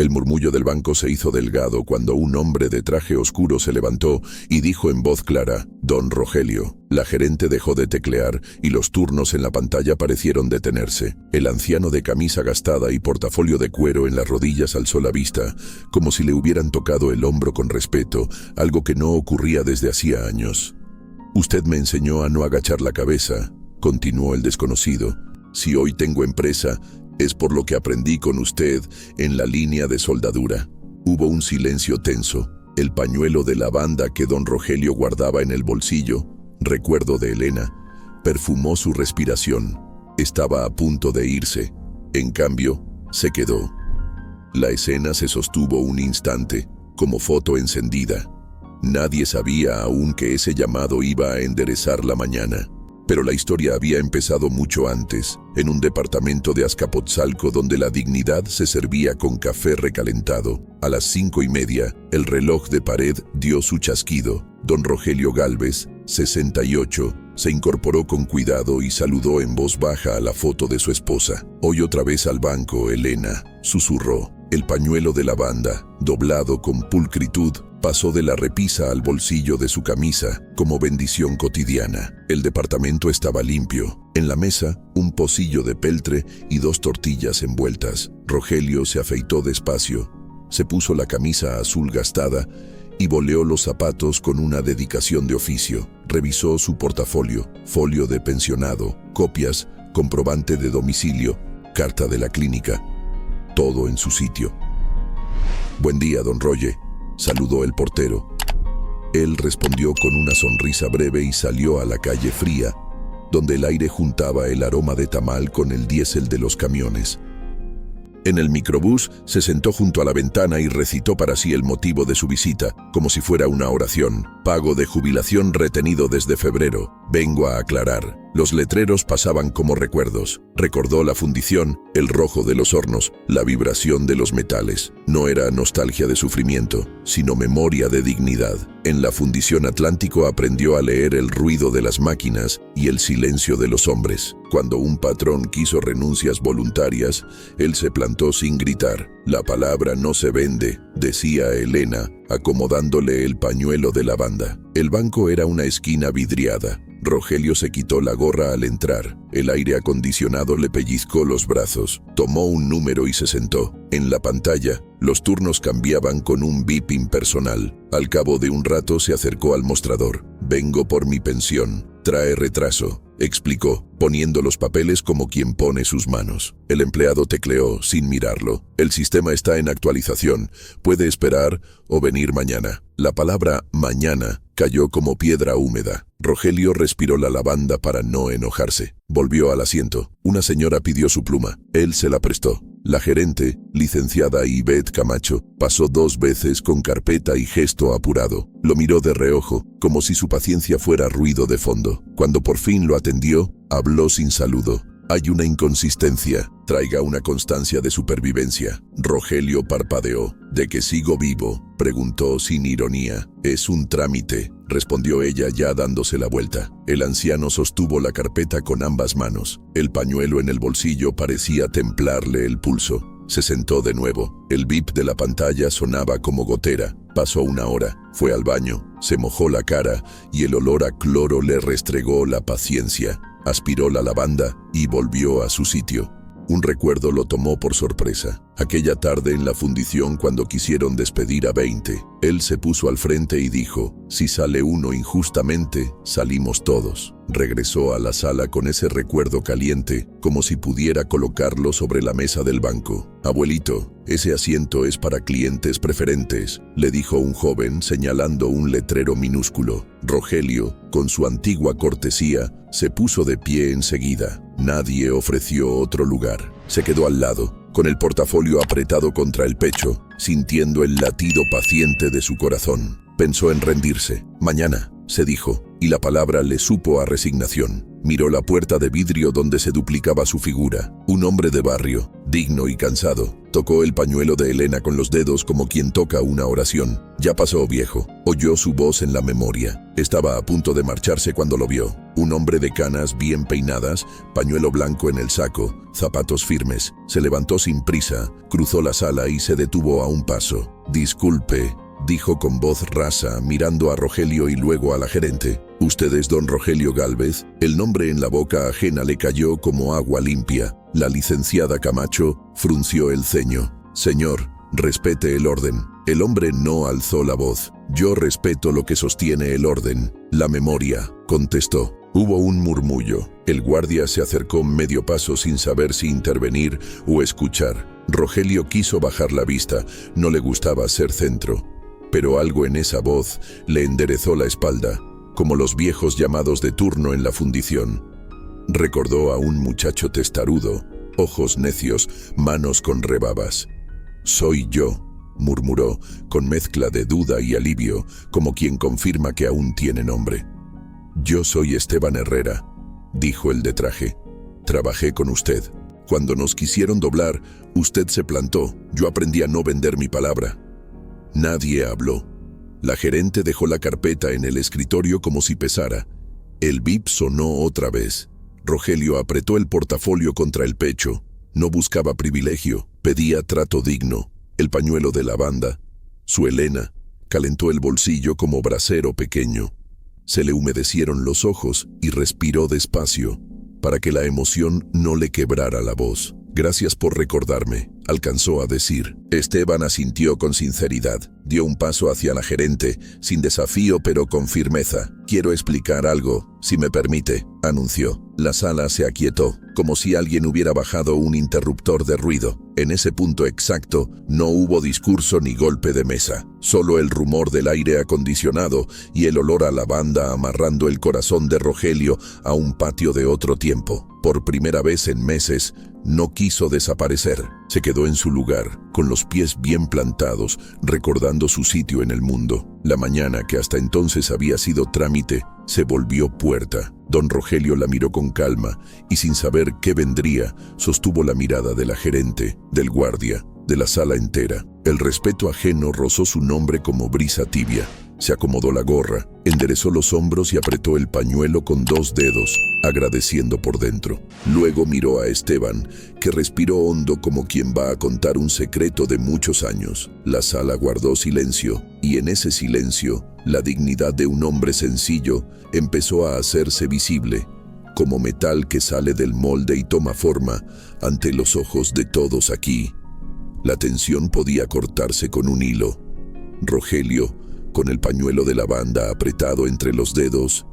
El murmullo del banco se hizo delgado cuando un hombre de traje oscuro se levantó y dijo en voz clara: «Don Rogelio». La gerente dejó de teclear y los turnos en la pantalla parecieron detenerse. El anciano de camisa gastada y portafolio de cuero en las rodillas alzó la vista, como si le hubieran tocado el hombro con respeto, algo que no ocurría desde hacía años. «Usted me enseñó a no agachar la cabeza», continuó el desconocido. «Si hoy tengo empresa, es por lo que aprendí con usted en la línea de soldadura». Hubo un silencio tenso. El pañuelo de lavanda que don Rogelio guardaba en el bolsillo, recuerdo de Elena, perfumó su respiración. Estaba a punto de irse. En cambio, se quedó. La escena se sostuvo un instante, como foto encendida. Nadie sabía aún que ese llamado iba a enderezar la mañana. Pero la historia había empezado mucho antes, en un departamento de Azcapotzalco donde la dignidad se servía con café recalentado. A las 5:30, el reloj de pared dio su chasquido. Don Rogelio Gálvez, 68, se incorporó con cuidado y saludó en voz baja a la foto de su esposa. «Hoy otra vez al banco, Elena», susurró. El pañuelo de lavanda, doblado con pulcritud, pasó de la repisa al bolsillo de su camisa como bendición cotidiana. El departamento estaba limpio. En la mesa, un pocillo de peltre y 2 tortillas envueltas. Rogelio se afeitó despacio, se puso la camisa azul gastada y boleó los zapatos con una dedicación de oficio. Revisó su portafolio, folio de pensionado, copias, comprobante de domicilio, carta de la clínica. Todo en su sitio. «Buen día, don Roger», saludó el portero. Él respondió con una sonrisa breve y salió a la calle fría, donde el aire juntaba el aroma de tamal con el diésel de los camiones. En el microbús se sentó junto a la ventana y recitó para sí el motivo de su visita, como si fuera una oración. «Pago de jubilación retenido desde febrero. Vengo a aclarar». Los letreros pasaban como recuerdos. Recordó la fundición, el rojo de los hornos, la vibración de los metales. No era nostalgia de sufrimiento, sino memoria de dignidad. En la fundición Atlántico aprendió a leer el ruido de las máquinas y el silencio de los hombres. Cuando un patrón quiso renuncias voluntarias, él se plantó sin gritar. «La palabra no se vende», decía Elena, acomodándole el pañuelo de lavanda. El banco era una esquina vidriada. Rogelio se quitó la gorra al entrar. El aire acondicionado le pellizcó los brazos. Tomó un número y se sentó. En la pantalla, los turnos cambiaban con un bip impersonal. Al cabo de un rato se acercó al mostrador. «Vengo por mi pensión. Trae retraso», explicó, poniendo los papeles como quien pone sus manos. El empleado tecleó sin mirarlo. «El sistema está en actualización. Puede esperar o venir mañana». La palabra «mañana» cayó como piedra húmeda. Rogelio respiró la lavanda para no enojarse. Volvió al asiento. Una señora pidió su pluma. Él se la prestó. La gerente, licenciada Ivette Camacho, pasó 2 veces con carpeta y gesto apurado. Lo miró de reojo, como si su paciencia fuera ruido de fondo. Cuando por fin lo atendió, habló sin saludo. «Hay una inconsistencia. Traiga una constancia de supervivencia». Rogelio parpadeó. «¿De que sigo vivo?», preguntó sin ironía. «Es un trámite», respondió ella ya dándose la vuelta. El anciano sostuvo la carpeta con ambas manos. El pañuelo en el bolsillo parecía templarle el pulso. Se sentó de nuevo. El bip de la pantalla sonaba como gotera. Pasó 1 hora. Fue al baño. Se mojó la cara y el olor a cloro le restregó la paciencia. Aspiró la lavanda y volvió a su sitio. Un recuerdo lo tomó por sorpresa. Aquella tarde en la fundición cuando quisieron despedir a 20, él se puso al frente y dijo: «Si sale uno injustamente, salimos todos». Regresó a la sala con ese recuerdo caliente, como si pudiera colocarlo sobre la mesa del banco. «Abuelito, ese asiento es para clientes preferentes», le dijo un joven señalando un letrero minúsculo. Rogelio, con su antigua cortesía, se puso de pie enseguida. Nadie ofreció otro lugar. Se quedó al lado, con el portafolio apretado contra el pecho, sintiendo el latido paciente de su corazón. Pensó en rendirse. «Mañana», se dijo, y la palabra le supo a resignación. Miró la puerta de vidrio donde se duplicaba su figura. Un hombre de barrio, digno y cansado. Tocó el pañuelo de Elena con los dedos como quien toca una oración. Ya pasó, viejo. Oyó su voz en la memoria. Estaba a punto de marcharse cuando lo vio. Un hombre de canas bien peinadas, pañuelo blanco en el saco, zapatos firmes. Se levantó sin prisa, cruzó la sala y se detuvo a un paso. «Disculpe», dijo con voz rasa, mirando a Rogelio y luego a la gerente. «¿Usted es don Rogelio Gálvez?» El nombre en la boca ajena le cayó como agua limpia. La licenciada Camacho frunció el ceño. «Señor, respete el orden». El hombre no alzó la voz. «Yo respeto lo que sostiene el orden. La memoria», contestó. Hubo un murmullo. El guardia se acercó medio paso sin saber si intervenir o escuchar. Rogelio quiso bajar la vista. No le gustaba ser centro. Pero algo en esa voz le enderezó la espalda, como los viejos llamados de turno en la fundición. Recordó a un muchacho testarudo, ojos necios, manos con rebabas. «Soy yo», murmuró, con mezcla de duda y alivio, como quien confirma que aún tiene nombre. «Yo soy Esteban Herrera», dijo el de traje. «Trabajé con usted. Cuando nos quisieron doblar, usted se plantó. Yo aprendí a no vender mi palabra». Nadie habló. La gerente dejó la carpeta en el escritorio como si pesara. El bip sonó otra vez. Rogelio apretó el portafolio contra el pecho. No buscaba privilegio, pedía trato digno. El pañuelo de lavanda, su Elena, calentó el bolsillo como brasero pequeño. Se le humedecieron los ojos y respiró despacio, para que la emoción no le quebrara la voz. «Gracias por recordarme», alcanzó a decir. Esteban asintió con sinceridad. Dio un paso hacia la gerente, sin desafío pero con firmeza. «Quiero explicar algo, si me permite», anunció. La sala se aquietó, como si alguien hubiera bajado un interruptor de ruido. En ese punto exacto, no hubo discurso ni golpe de mesa. Solo el rumor del aire acondicionado y el olor a lavanda amarrando el corazón de Rogelio a un patio de otro tiempo. Por primera vez en meses, no quiso desaparecer. Se quedó en su lugar, con los pies bien plantados, recordando su sitio en el mundo. La mañana, que hasta entonces había sido trámite, se volvió puerta. Don Rogelio la miró con calma y, sin saber qué vendría, sostuvo la mirada de la gerente, del guardia, de la sala entera. El respeto ajeno rozó su nombre como brisa tibia. Se acomodó la gorra, enderezó los hombros y apretó el pañuelo con 2 dedos, agradeciendo por dentro. Luego miró a Esteban, que respiró hondo como quien va a contar un secreto de muchos años. La sala guardó silencio, y en ese silencio, la dignidad de un hombre sencillo empezó a hacerse visible, como metal que sale del molde y toma forma ante los ojos de todos aquí. La tensión podía cortarse con un hilo. Rogelio, con el pañuelo de lavanda apretado entre los dedos,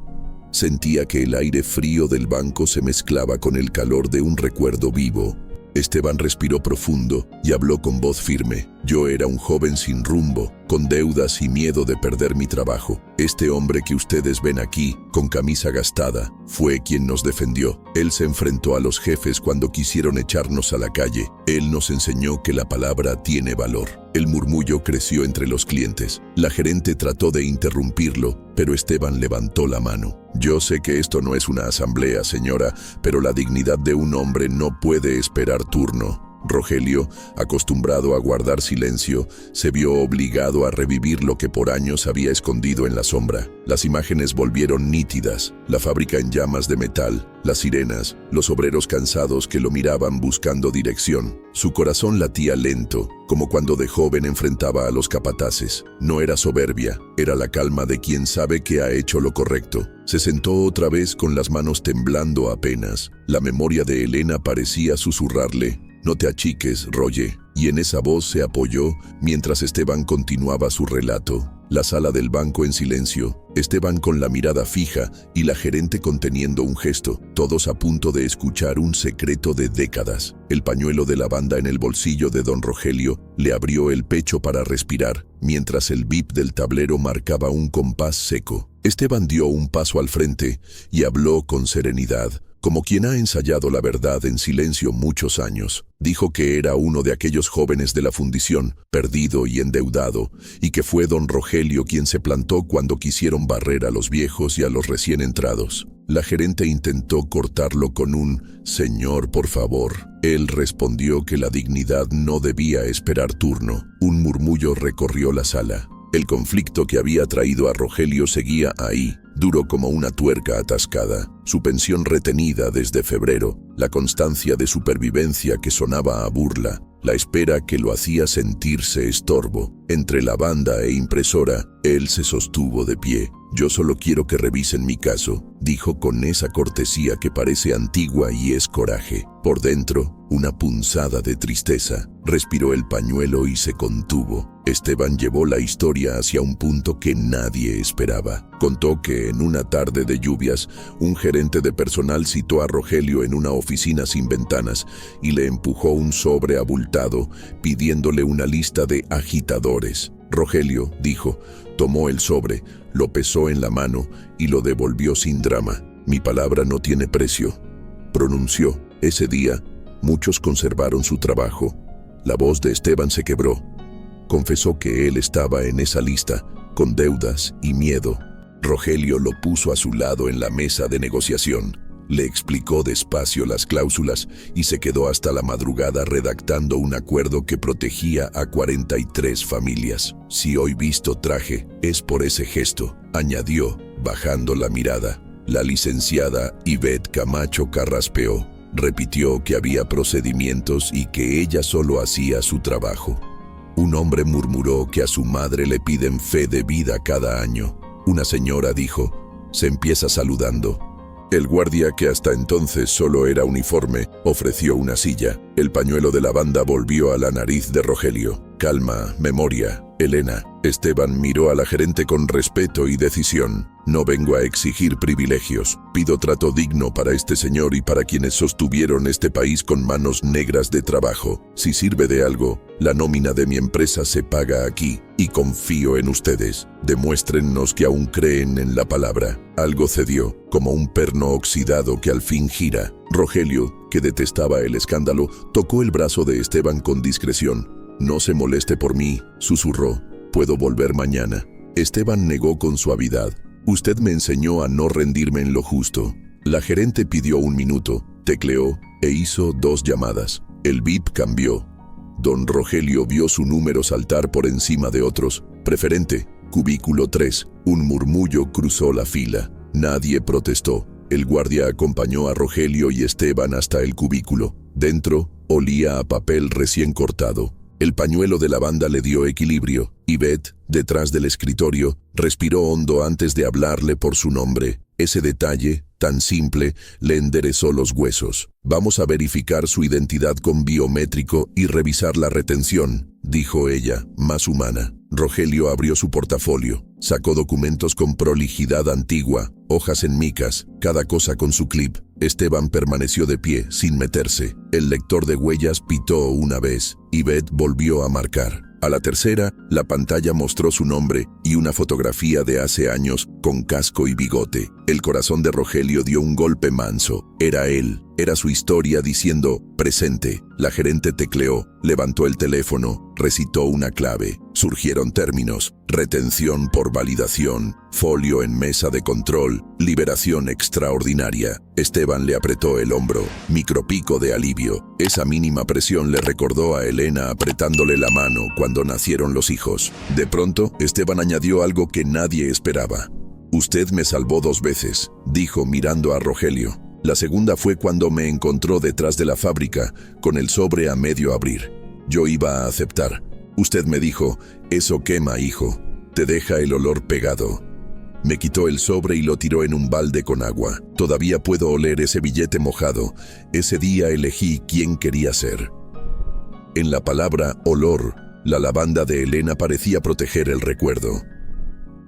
sentía que el aire frío del banco se mezclaba con el calor de un recuerdo vivo. Esteban respiró profundo y habló con voz firme. «Yo era un joven sin rumbo, con deudas y miedo de perder mi trabajo. Este hombre que ustedes ven aquí, con camisa gastada, fue quien nos defendió. Él se enfrentó a los jefes cuando quisieron echarnos a la calle. Él nos enseñó que la palabra tiene valor». El murmullo creció entre los clientes. La gerente trató de interrumpirlo, pero Esteban levantó la mano. «Yo sé que esto no es una asamblea, señora, pero la dignidad de un hombre no puede esperar turno». Rogelio, acostumbrado a guardar silencio, se vio obligado a revivir lo que por años había escondido en la sombra. Las imágenes volvieron nítidas, la fábrica en llamas de metal, las sirenas, los obreros cansados que lo miraban buscando dirección. Su corazón latía lento, como cuando de joven enfrentaba a los capataces. No era soberbia, era la calma de quien sabe que ha hecho lo correcto. Se sentó otra vez con las manos temblando apenas. La memoria de Elena parecía susurrarle: «No te achiques, Roger», y en esa voz se apoyó mientras Esteban continuaba su relato. La sala del banco en silencio, Esteban con la mirada fija y la gerente conteniendo un gesto, todos a punto de escuchar un secreto de décadas. El pañuelo de lavanda en el bolsillo de don Rogelio le abrió el pecho para respirar, mientras el bip del tablero marcaba un compás seco. Esteban dio un paso al frente y habló con serenidad, como quien ha ensayado la verdad en silencio muchos años. Dijo que era uno de aquellos jóvenes de la fundición, perdido y endeudado, y que fue don Rogelio quien se plantó cuando quisieron barrer a los viejos y a los recién entrados. La gerente intentó cortarlo con un «Señor, por favor». Él respondió que la dignidad no debía esperar turno. Un murmullo recorrió la sala. El conflicto que había traído a Rogelio seguía ahí, duro como una tuerca atascada. Su pensión retenida desde febrero, la constancia de supervivencia que sonaba a burla, la espera que lo hacía sentirse estorbo. Entre la banda e impresora, él se sostuvo de pie. «Yo solo quiero que revisen mi caso», dijo con esa cortesía que parece antigua y es coraje. Por dentro, una punzada de tristeza. Respiró el pañuelo y se contuvo. Esteban llevó la historia hacia un punto que nadie esperaba. Contó que en una tarde de lluvias, un gerente de personal citó a Rogelio en una oficina sin ventanas y le empujó un sobre abultado, pidiéndole una lista de agitadores. Rogelio, dijo, tomó el sobre, lo pesó en la mano y lo devolvió sin drama. «Mi palabra no tiene precio», pronunció. Ese día, muchos conservaron su trabajo. La voz de Esteban se quebró. Confesó que él estaba en esa lista, con deudas y miedo. Rogelio lo puso a su lado en la mesa de negociación. Le explicó despacio las cláusulas y se quedó hasta la madrugada redactando un acuerdo que protegía a 43 familias. «Si hoy visto traje, es por ese gesto», añadió, bajando la mirada. La licenciada Ivette Camacho carraspeó. Repitió que había procedimientos y que ella solo hacía su trabajo. Un hombre murmuró que a su madre le piden fe de vida cada año. Una señora dijo, «Se empieza saludando». El guardia, que hasta entonces solo era uniforme, ofreció una silla. El pañuelo de la banda volvió a la nariz de Rogelio. «Calma, memoria, Elena». Esteban miró a la gerente con respeto y decisión. «No vengo a exigir privilegios. Pido trato digno para este señor y para quienes sostuvieron este país con manos negras de trabajo. Si sirve de algo, la nómina de mi empresa se paga aquí y confío en ustedes. Demuéstrennos que aún creen en la palabra». Algo cedió, como un perno oxidado que al fin gira. Rogelio, que detestaba el escándalo, tocó el brazo de Esteban con discreción. «No se moleste por mí», susurró. «Puedo volver mañana». Esteban negó con suavidad. «Usted me enseñó a no rendirme en lo justo». La gerente pidió un minuto, tecleó e hizo 2 llamadas. El bip cambió. Don Rogelio vio su número saltar por encima de otros. «Preferente, cubículo 3». Un murmullo cruzó la fila. Nadie protestó. El guardia acompañó a Rogelio y Esteban hasta el cubículo. Dentro, olía a papel recién cortado. El pañuelo de la banda le dio equilibrio. Ivette, detrás del escritorio, respiró hondo antes de hablarle por su nombre. Ese detalle, tan simple, le enderezó los huesos. «Vamos a verificar su identidad con biométrico y revisar la retención», dijo ella, más humana. Rogelio abrió su portafolio. Sacó documentos con prolijidad antigua, hojas en micas, cada cosa con su clip. Esteban permaneció de pie, sin meterse. El lector de huellas pitó una vez. Ivette volvió a marcar. A la tercera, la pantalla mostró su nombre y una fotografía de hace años con casco y bigote. El corazón de Rogelio dio un golpe manso. Era él. Era su historia diciendo «presente». La gerente tecleó, levantó el teléfono, recitó una clave. Surgieron términos: retención por validación, folio en mesa de control, liberación extraordinaria. Esteban le apretó el hombro, micropico de alivio. Esa mínima presión le recordó a Elena apretándole la mano cuando nacieron los hijos. De pronto, Esteban añadió algo que nadie esperaba. «Usted me salvó 2 veces», dijo mirando a Rogelio. «La segunda fue cuando me encontró detrás de la fábrica, con el sobre a medio abrir. Yo iba a aceptar. Usted me dijo, «Eso quema, hijo. Te deja el olor pegado». Me quitó el sobre y lo tiró en un balde con agua. Todavía puedo oler ese billete mojado. Ese día elegí quién quería ser». En la palabra olor, la lavanda de Elena parecía proteger el recuerdo.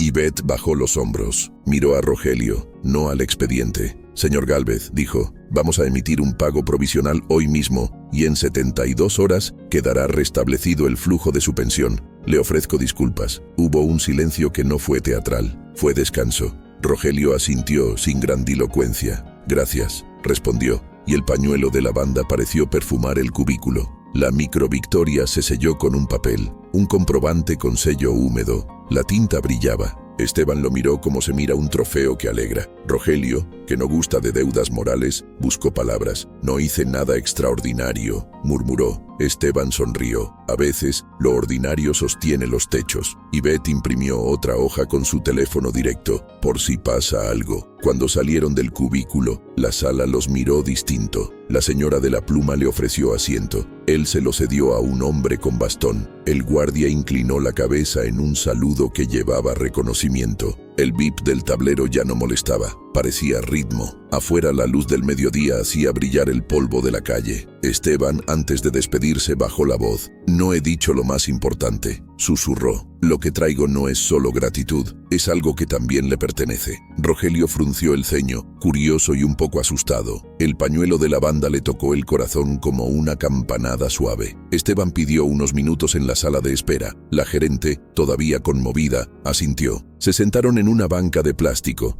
Ivette bajó los hombros, miró a Rogelio, no al expediente. «Señor Gálvez», dijo, «vamos a emitir un pago provisional hoy mismo y en 72 horas quedará restablecido el flujo de su pensión. Le ofrezco disculpas». Hubo un silencio que no fue teatral, fue descanso. Rogelio asintió sin grandilocuencia. «Gracias», respondió, y el pañuelo de lavanda pareció perfumar el cubículo. La microvictoria se selló con un papel, un comprobante con sello húmedo. La tinta brillaba. Esteban lo miró como se mira un trofeo que alegra. Rogelio, que no gusta de deudas morales, buscó palabras. No hice nada extraordinario, murmuró. Esteban sonrió. A veces, lo ordinario sostiene los techos. Ivette imprimió otra hoja con su teléfono directo, por si pasa algo. Cuando salieron del cubículo, la sala los miró distinto. La señora de la pluma le ofreció asiento. Él se lo cedió a un hombre con bastón. El guardia inclinó la cabeza en un saludo que llevaba reconocimiento. El bip del tablero ya no molestaba, parecía ritmo. Afuera la luz del mediodía hacía brillar el polvo de la calle. Esteban, antes de despedirse, bajó la voz. No he dicho lo más importante, susurró. Lo que traigo no es solo gratitud, es algo que también le pertenece. Rogelio frunció el ceño, curioso y un poco asustado. El pañuelo de lavanda le tocó el corazón como una campanada suave. Esteban pidió unos minutos en la sala de espera. La gerente, todavía conmovida, asintió. Se sentaron en una banca de plástico.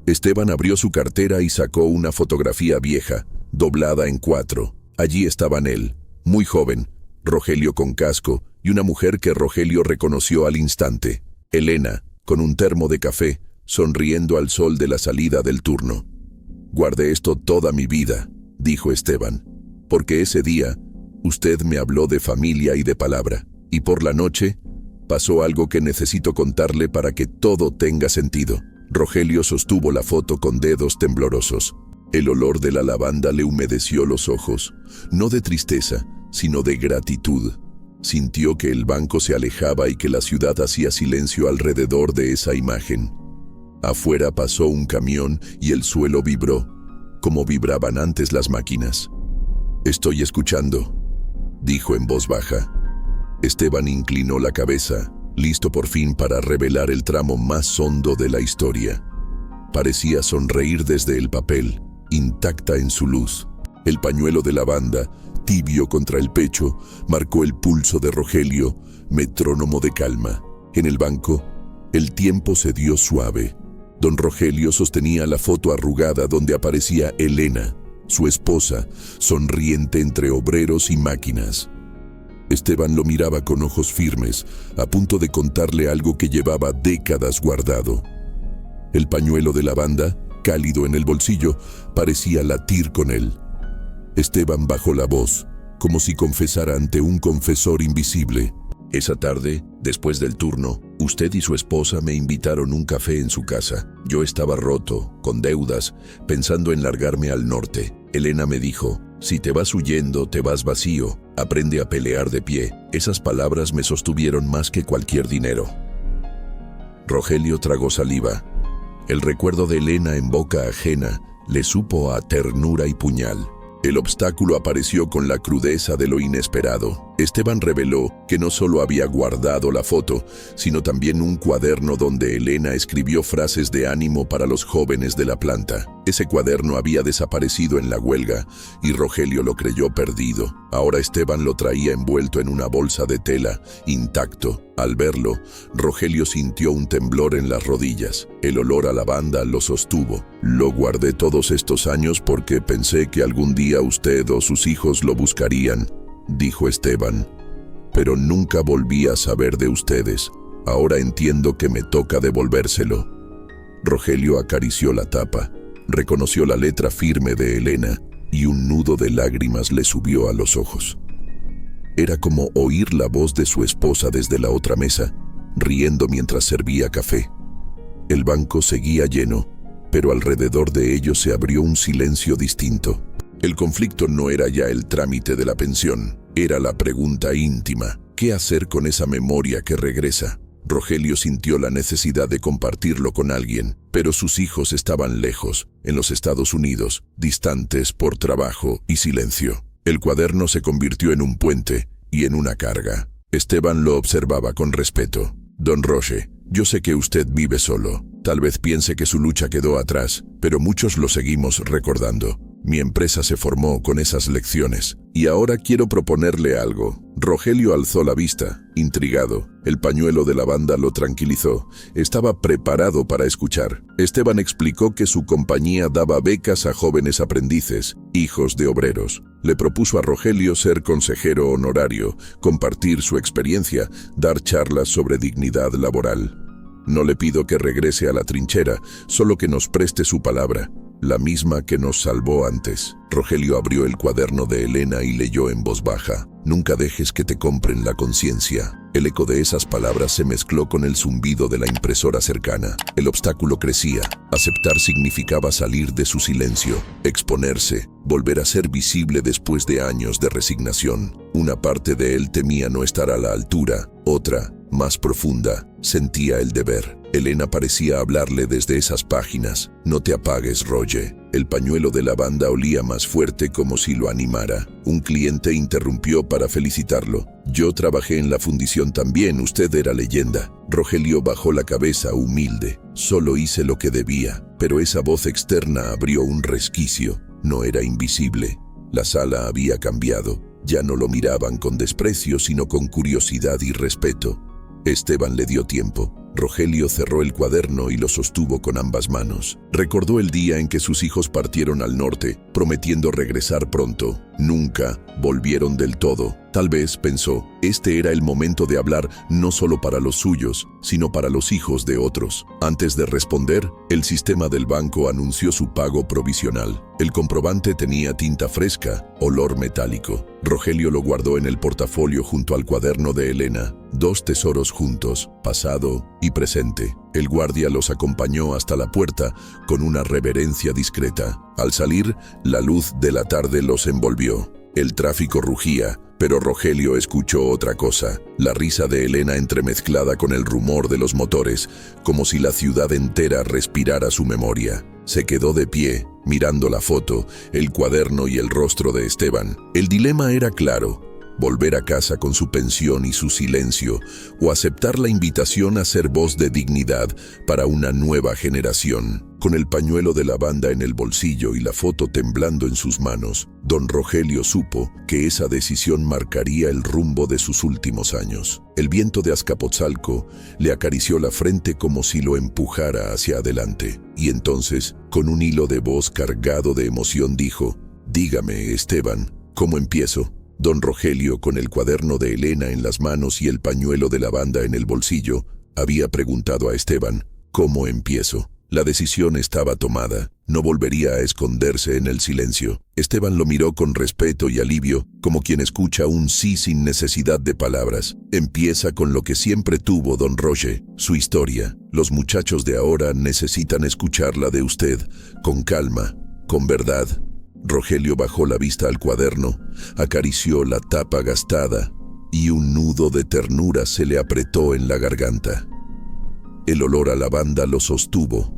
Esteban abrió su cartera y sacó una fotografía vieja, doblada en 4. Allí estaban él, muy joven, Rogelio con casco y una mujer que Rogelio reconoció al instante, Elena, con un termo de café, sonriendo al sol de la salida del turno. Guardé esto toda mi vida, dijo Esteban, porque ese día usted me habló de familia y de palabra, y por la noche pasó algo que necesito contarle para que todo tenga sentido. Rogelio sostuvo la foto con dedos temblorosos. El olor de la lavanda le humedeció los ojos, no de tristeza, sino de gratitud. Sintió que el banco se alejaba y que la ciudad hacía silencio alrededor de esa imagen. Afuera pasó un camión y el suelo vibró, como vibraban antes las máquinas. «Estoy escuchando», dijo en voz baja. Esteban inclinó la cabeza, listo por fin para revelar el tramo más hondo de la historia. Parecía sonreír desde el papel, intacta en su luz. El pañuelo de lavanda, tibio contra el pecho, marcó el pulso de Rogelio, metrónomo de calma. En el banco, el tiempo se dio suave. Don Rogelio sostenía la foto arrugada donde aparecía Elena, su esposa, sonriente entre obreros y máquinas. Esteban lo miraba con ojos firmes, a punto de contarle algo que llevaba décadas guardado. El pañuelo de lavanda, cálido en el bolsillo, parecía latir con él. Esteban bajó la voz, como si confesara ante un confesor invisible. Esa tarde, después del turno, usted y su esposa me invitaron un café en su casa. Yo estaba roto, con deudas, pensando en largarme al norte. Elena me dijo, si te vas huyendo, te vas vacío. Aprende a pelear de pie. Esas palabras me sostuvieron más que cualquier dinero. Rogelio tragó saliva. El recuerdo de Elena en boca ajena le supo a ternura y puñal. El obstáculo apareció con la crudeza de lo inesperado. Esteban reveló que no solo había guardado la foto, sino también un cuaderno donde Elena escribió frases de ánimo para los jóvenes de la planta. Ese cuaderno había desaparecido en la huelga y Rogelio lo creyó perdido. Ahora Esteban lo traía envuelto en una bolsa de tela, intacto. Al verlo, Rogelio sintió un temblor en las rodillas. El olor a lavanda lo sostuvo. Lo guardé todos estos años porque pensé que algún día usted o sus hijos lo buscarían, dijo Esteban. Pero nunca volví a saber de ustedes. Ahora entiendo que me toca devolvérselo. Rogelio acarició la tapa. Reconoció la letra firme de Elena y un nudo de lágrimas le subió a los ojos. Era como oír la voz de su esposa desde la otra mesa, riendo mientras servía café. El banco seguía lleno, pero alrededor de ellos se abrió un silencio distinto. El conflicto no era ya el trámite de la pensión, era la pregunta íntima. ¿Qué hacer con esa memoria que regresa? Rogelio sintió la necesidad de compartirlo con alguien, pero sus hijos estaban lejos, en los Estados Unidos, distantes por trabajo y silencio. El cuaderno se convirtió en un puente y en una carga. Esteban lo observaba con respeto. Don Roche, yo sé que usted vive solo. Tal vez piense que su lucha quedó atrás, pero muchos lo seguimos recordando. Mi empresa se formó con esas lecciones. Y ahora quiero proponerle algo. Rogelio alzó la vista, intrigado. El pañuelo de lavanda lo tranquilizó. Estaba preparado para escuchar. Esteban explicó que su compañía daba becas a jóvenes aprendices, hijos de obreros. Le propuso a Rogelio ser consejero honorario, compartir su experiencia, dar charlas sobre dignidad laboral. No le pido que regrese a la trinchera, solo que nos preste su palabra, la misma que nos salvó antes. Rogelio abrió el cuaderno de Elena y leyó en voz baja: nunca dejes que te compren la conciencia. El eco de esas palabras se mezcló con el zumbido de la impresora cercana. El obstáculo crecía. Aceptar significaba salir de su silencio, exponerse, volver a ser visible después de años de resignación. Una parte de él temía no estar a la altura, otra, más profunda, sentía el deber. Elena parecía hablarle desde esas páginas: no te apagues, Roger. El pañuelo de lavanda olía más fuerte, como si lo animara. Un cliente interrumpió para felicitarlo: yo trabajé en la fundición también, usted era leyenda. Rogelio bajó la cabeza humilde: solo hice lo que debía. Pero esa voz externa abrió un resquicio. No era invisible. La sala había cambiado. Ya no lo miraban con desprecio, sino con curiosidad y respeto. Esteban le dio tiempo. Rogelio cerró el cuaderno y lo sostuvo con ambas manos. Recordó el día en que sus hijos partieron al norte, prometiendo regresar pronto. Nunca volvieron del todo. Tal vez, pensó, este era el momento de hablar, no solo para los suyos, sino para los hijos de otros. Antes de responder, el sistema del banco anunció su pago provisional. El comprobante tenía tinta fresca, olor metálico. Rogelio lo guardó en el portafolio junto al cuaderno de Elena. Dos tesoros juntos, pasado y presente. El guardia los acompañó hasta la puerta con una reverencia discreta. Al salir, la luz de la tarde los envolvió. El tráfico rugía, pero Rogelio escuchó otra cosa: la risa de Elena entremezclada con el rumor de los motores, como si la ciudad entera respirara su memoria. Se quedó de pie, mirando la foto, el cuaderno y el rostro de Esteban. El dilema era claro: volver a casa con su pensión y su silencio, o aceptar la invitación a ser voz de dignidad para una nueva generación. Con el pañuelo de lavanda en el bolsillo y la foto temblando en sus manos, don Rogelio supo que esa decisión marcaría el rumbo de sus últimos años. El viento de Azcapotzalco le acarició la frente como si lo empujara hacia adelante. Y entonces, con un hilo de voz cargado de emoción, dijo: dígame, Esteban, ¿cómo empiezo? Don Rogelio, con el cuaderno de Elena en las manos y el pañuelo de lavanda en el bolsillo, había preguntado a Esteban: ¿cómo empiezo? La decisión estaba tomada. No volvería a esconderse en el silencio. Esteban lo miró con respeto y alivio, como quien escucha un sí sin necesidad de palabras. Empieza con lo que siempre tuvo don Roger, su historia. Los muchachos de ahora necesitan escucharla de usted, con calma, con verdad. Rogelio bajó la vista al cuaderno, acarició la tapa gastada y un nudo de ternura se le apretó en la garganta. El olor a lavanda lo sostuvo.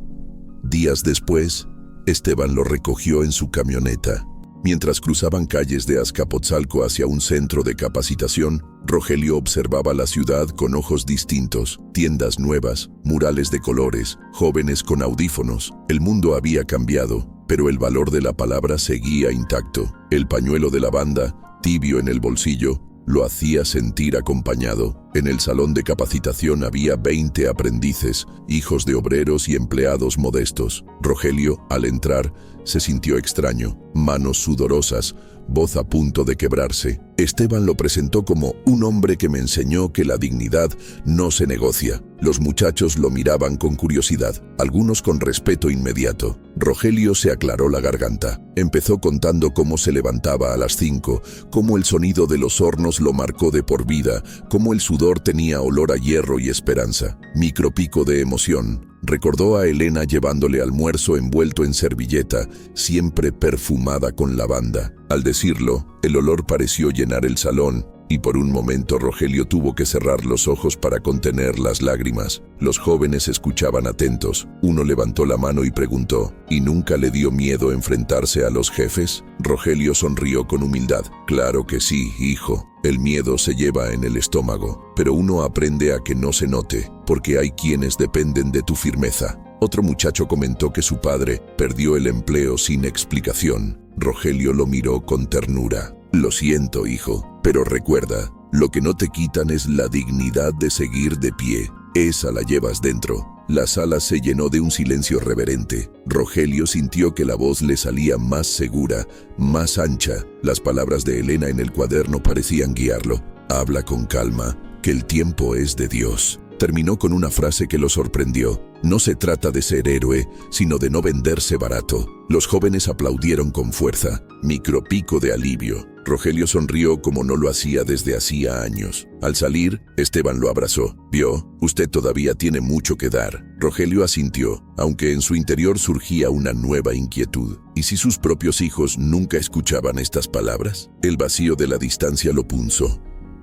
Días después, Esteban lo recogió en su camioneta. Mientras cruzaban calles de Azcapotzalco hacia un centro de capacitación, Rogelio observaba la ciudad con ojos distintos: tiendas nuevas, murales de colores, jóvenes con audífonos. El mundo había cambiado, pero el valor de la palabra seguía intacto. El pañuelo de lavanda, tibio en el bolsillo, lo hacía sentir acompañado. En el salón de capacitación había 20 aprendices, hijos de obreros y empleados modestos. Rogelio, al entrar, se sintió extraño, manos sudorosas, voz a punto de quebrarse. Esteban lo presentó como un hombre que me enseñó que la dignidad no se negocia. Los muchachos lo miraban con curiosidad, algunos con respeto inmediato. Rogelio se aclaró la garganta. Empezó contando cómo se levantaba a las 5, cómo el sonido de los hornos lo marcó de por vida, cómo el sudor tenía olor a hierro y esperanza. Micropico de emoción. Recordó a Elena llevándole almuerzo envuelto en servilleta, siempre perfumada con lavanda. Al decirlo, el olor pareció llenar el salón, y por un momento Rogelio tuvo que cerrar los ojos para contener las lágrimas. Los jóvenes escuchaban atentos. Uno levantó la mano y preguntó: ¿y nunca le dio miedo enfrentarse a los jefes? Rogelio sonrió con humildad. Claro que sí, hijo. El miedo se lleva en el estómago, pero uno aprende a que no se note, porque hay quienes dependen de tu firmeza. Otro muchacho comentó que su padre perdió el empleo sin explicación. Rogelio lo miró con ternura. Lo siento, hijo, pero recuerda, lo que no te quitan es la dignidad de seguir de pie. Esa la llevas dentro. La sala se llenó de un silencio reverente. Rogelio sintió que la voz le salía más segura, más ancha. Las palabras de Elena en el cuaderno parecían guiarlo. Habla con calma, que el tiempo es de Dios. Terminó con una frase que lo sorprendió. No se trata de ser héroe, sino de no venderse barato. Los jóvenes aplaudieron con fuerza. Micropico de alivio. Rogelio sonrió como no lo hacía desde hacía años. Al salir, Esteban lo abrazó. «Vio, usted todavía tiene mucho que dar». Rogelio asintió, aunque en su interior surgía una nueva inquietud. ¿Y si sus propios hijos nunca escuchaban estas palabras? El vacío de la distancia lo punzó.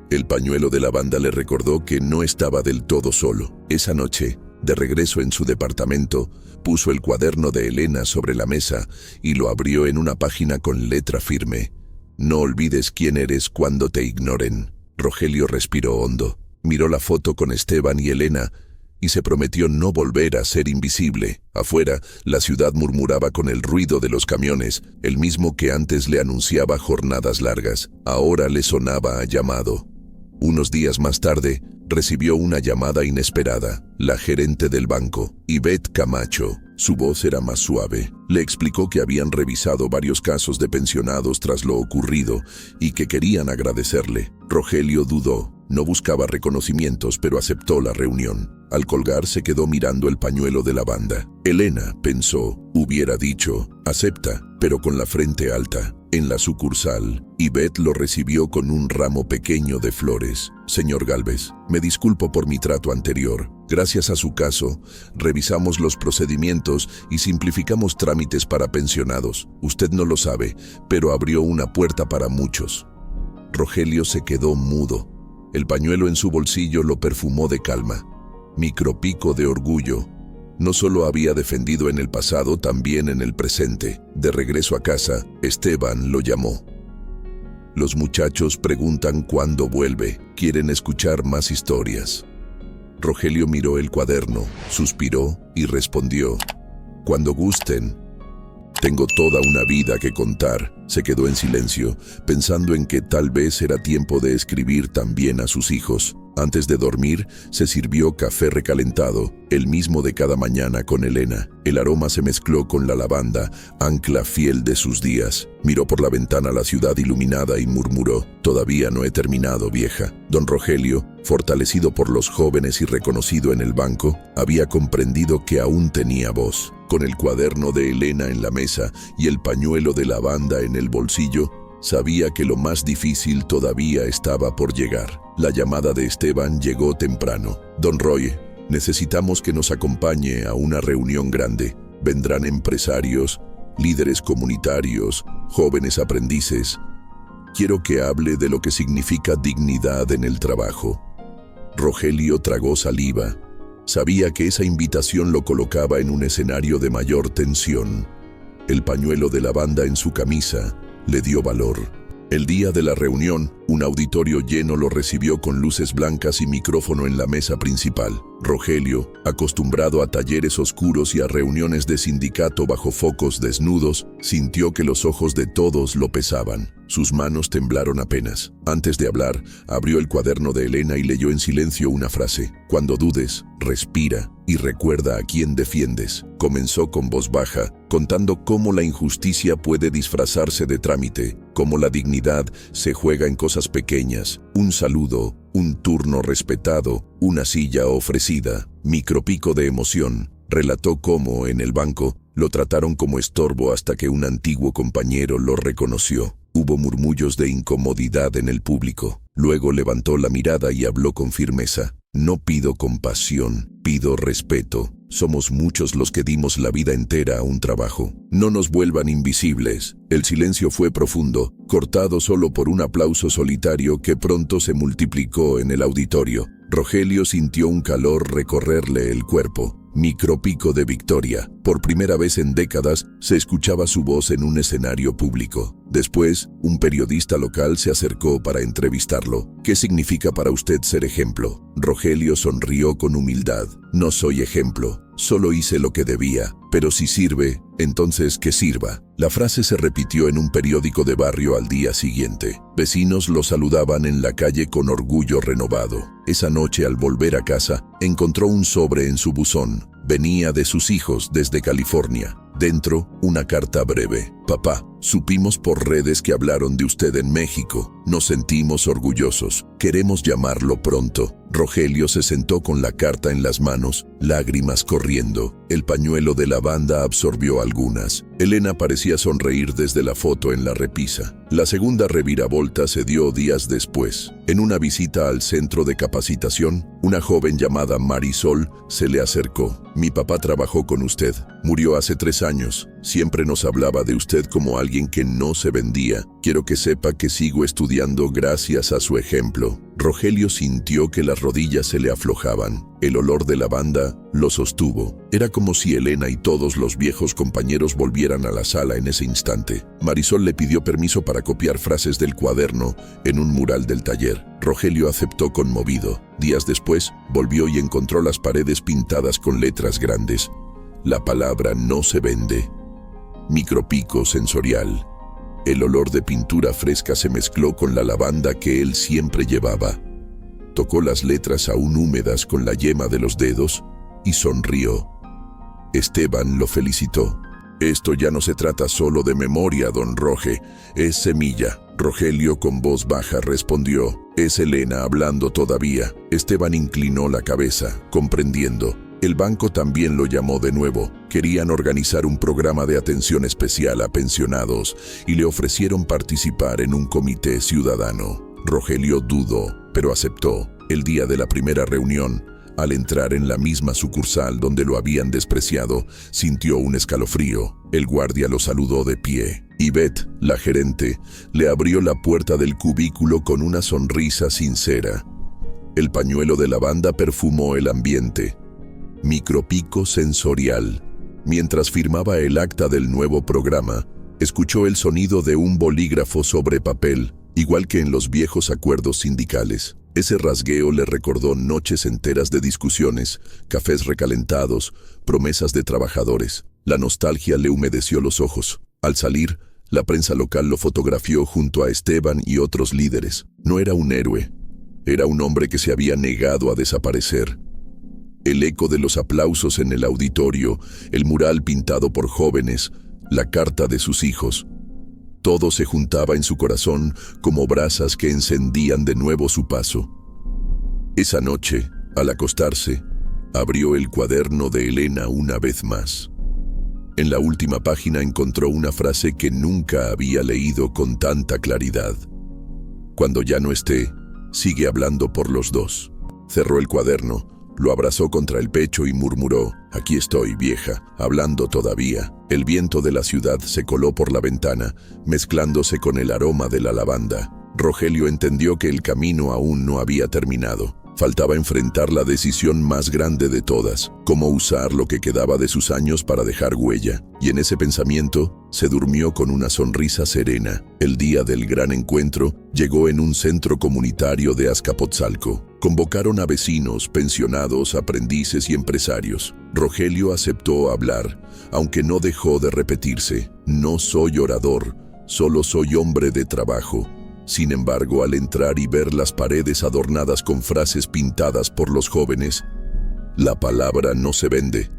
El pañuelo de lavanda le recordó que no estaba del todo solo. Esa noche, de regreso en su departamento, puso el cuaderno de Elena sobre la mesa y lo abrió en una página con letra firme. «No olvides quién eres cuando te ignoren». Rogelio respiró hondo, miró la foto con Esteban y Elena y se prometió no volver a ser invisible. Afuera, la ciudad murmuraba con el ruido de los camiones, el mismo que antes le anunciaba jornadas largas. Ahora le sonaba a llamado. Unos días más tarde, recibió una llamada inesperada. La gerente del banco, Ivette Camacho. Su voz era más suave. Le explicó que habían revisado varios casos de pensionados tras lo ocurrido y que querían agradecerle. Rogelio dudó. No buscaba reconocimientos, pero aceptó la reunión. Al colgar, se quedó mirando el pañuelo de lavanda. Elena, pensó, hubiera dicho, acepta, pero con la frente alta. En la sucursal, Ivette lo recibió con un ramo pequeño de flores. «Señor Gálvez, me disculpo por mi trato anterior. Gracias a su caso, revisamos los procedimientos y simplificamos trámites para pensionados. Usted no lo sabe, pero abrió una puerta para muchos». Rogelio se quedó mudo. El pañuelo en su bolsillo lo perfumó de calma. Micropico de orgullo. No solo había defendido en el pasado, también en el presente. De regreso a casa, Esteban lo llamó. «Los muchachos preguntan cuándo vuelve. Quieren escuchar más historias». Rogelio miró el cuaderno, suspiró y respondió: «Cuando gusten. Tengo toda una vida que contar». Se quedó en silencio, pensando en que tal vez era tiempo de escribir también a sus hijos. Antes de dormir, se sirvió café recalentado, el mismo de cada mañana con Elena. El aroma se mezcló con la lavanda, ancla fiel de sus días. Miró por la ventana la ciudad iluminada y murmuró: «Todavía no he terminado, vieja». Don Rogelio, fortalecido por los jóvenes y reconocido en el banco, había comprendido que aún tenía voz. Con el cuaderno de Elena en la mesa y el pañuelo de lavanda en el bolsillo, sabía que lo más difícil todavía estaba por llegar. La llamada de Esteban llegó temprano. «Don Roy, necesitamos que nos acompañe a una reunión grande. Vendrán empresarios, líderes comunitarios, jóvenes aprendices. Quiero que hable de lo que significa dignidad en el trabajo». Rogelio tragó saliva. Sabía que esa invitación lo colocaba en un escenario de mayor tensión. El pañuelo de lavanda en su camisa le dio valor. El día de la reunión, un auditorio lleno lo recibió con luces blancas y micrófono en la mesa principal. Rogelio, acostumbrado a talleres oscuros y a reuniones de sindicato bajo focos desnudos, sintió que los ojos de todos lo pesaban. Sus manos temblaron apenas. Antes de hablar, abrió el cuaderno de Elena y leyó en silencio una frase: «Cuando dudes, respira y recuerda a quién defiendes». Comenzó con voz baja, contando cómo la injusticia puede disfrazarse de trámite, cómo la dignidad se juega en cosas pequeñas: un saludo, un turno respetado, una silla ofrecida. Micropico de emoción. Relató cómo, en el banco, lo trataron como estorbo hasta que un antiguo compañero lo reconoció. Hubo murmullos de incomodidad en el público. Luego levantó la mirada y habló con firmeza: «No pido compasión, pido respeto. Somos muchos los que dimos la vida entera a un trabajo. No nos vuelvan invisibles». El silencio fue profundo, cortado solo por un aplauso solitario que pronto se multiplicó en el auditorio. Rogelio sintió un calor recorrerle el cuerpo. Micropico de victoria. Por primera vez en décadas, se escuchaba su voz en un escenario público. Después, un periodista local se acercó para entrevistarlo. «¿Qué significa para usted ser ejemplo?». Rogelio sonrió con humildad. «No soy ejemplo, solo hice lo que debía. Pero si sirve, entonces que sirva». La frase se repitió en un periódico de barrio al día siguiente. Vecinos lo saludaban en la calle con orgullo renovado. Esa noche, al volver a casa, encontró un sobre en su buzón. Venía de sus hijos desde California. Dentro, una carta breve. Papá, supimos por redes que hablaron de usted en México. Nos sentimos orgullosos. Queremos llamarlo pronto. Rogelio se sentó con la carta en las manos, lágrimas corriendo. El pañuelo de lavanda absorbió algunas. Elena parecía sonreír desde la foto en la repisa. La segunda reviravolta se dio días después. En una visita al centro de capacitación, una joven llamada Marisol se le acercó. Mi papá trabajó con usted. Murió hace 3 años. Siempre nos hablaba de usted como alguien que no se vendía. Quiero que sepa que sigo estudiando gracias a su ejemplo. Rogelio sintió que las rodillas se le aflojaban. El olor de lavanda lo sostuvo. Era como si Elena y todos los viejos compañeros volvieran a la sala en ese instante. Marisol le pidió permiso para copiar frases del cuaderno en un mural del taller. Rogelio aceptó conmovido. Días después, volvió y encontró las paredes pintadas con letras grandes. La palabra no se vende. Micropico sensorial. El olor de pintura fresca se mezcló con la lavanda que él siempre llevaba. Tocó las letras aún húmedas con la yema de los dedos y sonrió. Esteban lo felicitó. Esto ya no se trata solo de memoria, don Roge, es semilla. Rogelio con voz baja respondió. Es Elena hablando todavía. Esteban inclinó la cabeza, comprendiendo. El banco también lo llamó de nuevo. Querían organizar un programa de atención especial a pensionados y le ofrecieron participar en un comité ciudadano. Rogelio dudó, pero aceptó. El día de la primera reunión, al entrar en la misma sucursal donde lo habían despreciado, sintió un escalofrío. El guardia lo saludó de pie. Ivette, la gerente, le abrió la puerta del cubículo con una sonrisa sincera. El pañuelo de lavanda perfumó el ambiente. Micropico sensorial. Mientras firmaba el acta del nuevo programa, escuchó el sonido de un bolígrafo sobre papel, igual que en los viejos acuerdos sindicales. Ese rasgueo le recordó noches enteras de discusiones, cafés recalentados, promesas de trabajadores. La nostalgia le humedeció los ojos. Al salir, la prensa local lo fotografió junto a Esteban y otros líderes. No era un héroe, era un hombre que se había negado a desaparecer. El eco de los aplausos en el auditorio, el mural pintado por jóvenes, la carta de sus hijos. Todo se juntaba en su corazón como brasas que encendían de nuevo su paso. Esa noche, al acostarse, abrió el cuaderno de Elena una vez más. En la última página encontró una frase que nunca había leído con tanta claridad. Cuando ya no esté, sigue hablando por los dos. Cerró el cuaderno, lo abrazó contra el pecho y murmuró, aquí estoy, vieja, hablando todavía. El viento de la ciudad se coló por la ventana, mezclándose con el aroma de la lavanda. Rogelio entendió que el camino aún no había terminado. Faltaba enfrentar la decisión más grande de todas, cómo usar lo que quedaba de sus años para dejar huella. Y en ese pensamiento, se durmió con una sonrisa serena. El día del gran encuentro llegó en un centro comunitario de Azcapotzalco. Convocaron a vecinos, pensionados, aprendices y empresarios. Rogelio aceptó hablar, aunque no dejó de repetirse. No soy orador, solo soy hombre de trabajo. Sin embargo, al entrar y ver las paredes adornadas con frases pintadas por los jóvenes, la palabra no se vende,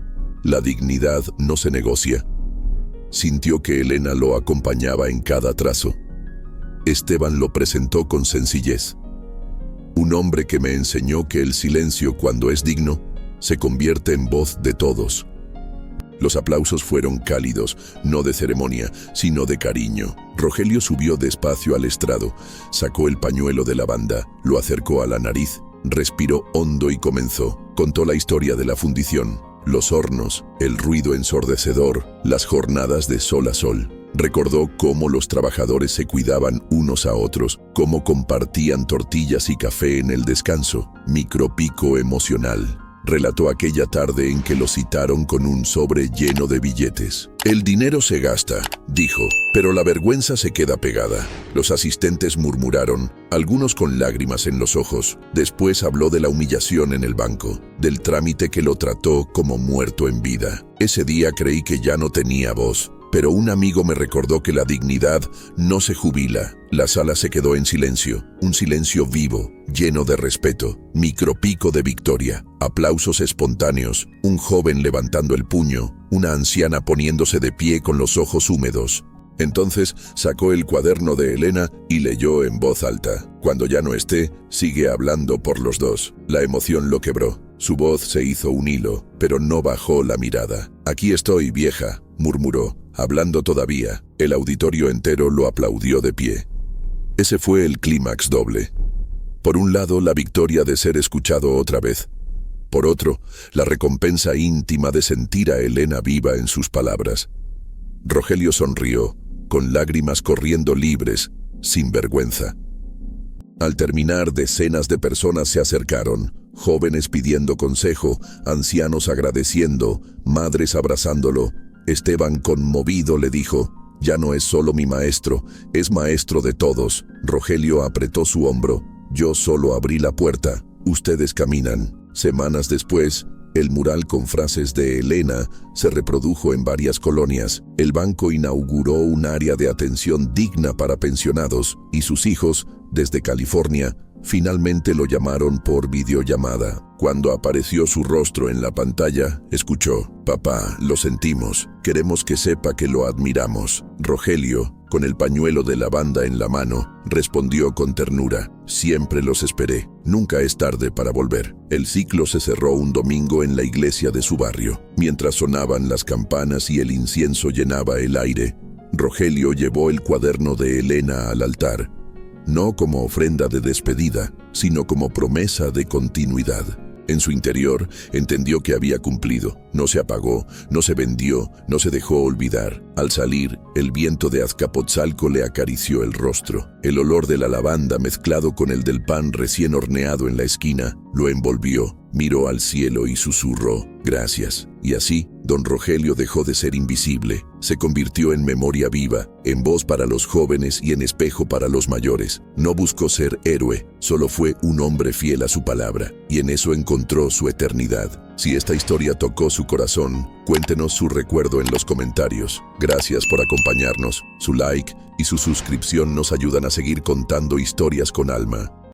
la dignidad no se negocia. Sintió que Elena lo acompañaba en cada trazo. Esteban lo presentó con sencillez. Un hombre que me enseñó que el silencio, cuando es digno, se convierte en voz de todos. Los aplausos fueron cálidos, no de ceremonia, sino de cariño. Rogelio subió despacio al estrado, sacó el pañuelo de lavanda, lo acercó a la nariz, respiró hondo y comenzó. Contó la historia de la fundición, los hornos, el ruido ensordecedor, las jornadas de sol a sol. Recordó cómo los trabajadores se cuidaban unos a otros, cómo compartían tortillas y café en el descanso. Micropico emocional. Relató aquella tarde en que lo citaron con un sobre lleno de billetes. El dinero se gasta, dijo, pero la vergüenza se queda pegada. Los asistentes murmuraron, algunos con lágrimas en los ojos. Después habló de la humillación en el banco, del trámite que lo trató como muerto en vida. Ese día creí que ya no tenía voz, pero un amigo me recordó que la dignidad no se jubila. La sala se quedó en silencio, un silencio vivo, lleno de respeto. Micropico de victoria, aplausos espontáneos, un joven levantando el puño, una anciana poniéndose de pie con los ojos húmedos. Entonces sacó el cuaderno de Elena y leyó en voz alta. Cuando ya no esté, sigue hablando por los dos. La emoción lo quebró. Su voz se hizo un hilo, pero no bajó la mirada. Aquí estoy, vieja, murmuró, hablando todavía. El auditorio entero lo aplaudió de pie. Ese fue el clímax doble. Por un lado, la victoria de ser escuchado otra vez. Por otro, la recompensa íntima de sentir a Elena viva en sus palabras. Rogelio sonrió, con lágrimas corriendo libres, sin vergüenza. Al terminar, decenas de personas se acercaron, jóvenes pidiendo consejo, ancianos agradeciendo, madres abrazándolo. Esteban, conmovido, le dijo: «Ya no es solo mi maestro, es maestro de todos». Rogelio apretó su hombro. «Yo solo abrí la puerta, ustedes caminan». Semanas después, el mural con frases de Elena se reprodujo en varias colonias. El banco inauguró un área de atención digna para pensionados y sus hijos, desde California, finalmente lo llamaron por videollamada. Cuando apareció su rostro en la pantalla, escuchó: «Papá, lo sentimos. Queremos que sepa que lo admiramos». Rogelio, con el pañuelo de lavanda en la mano, respondió con ternura: «Siempre los esperé. Nunca es tarde para volver». El ciclo se cerró un domingo en la iglesia de su barrio. Mientras sonaban las campanas y el incienso llenaba el aire, Rogelio llevó el cuaderno de Elena al altar, no como ofrenda de despedida, sino como promesa de continuidad. En su interior, entendió que había cumplido. No se apagó, no se vendió, no se dejó olvidar. Al salir, el viento de Azcapotzalco le acarició el rostro. El olor de la lavanda mezclado con el del pan recién horneado en la esquina lo envolvió. Miró al cielo y susurró: «Gracias». Y así, don Rogelio dejó de ser invisible. Se convirtió en memoria viva, en voz para los jóvenes y en espejo para los mayores. No buscó ser héroe, solo fue un hombre fiel a su palabra, y en eso encontró su eternidad. Si esta historia tocó su corazón, cuéntenos su recuerdo en los comentarios. Gracias por acompañarnos. Su like y su suscripción nos ayudan a seguir contando historias con alma.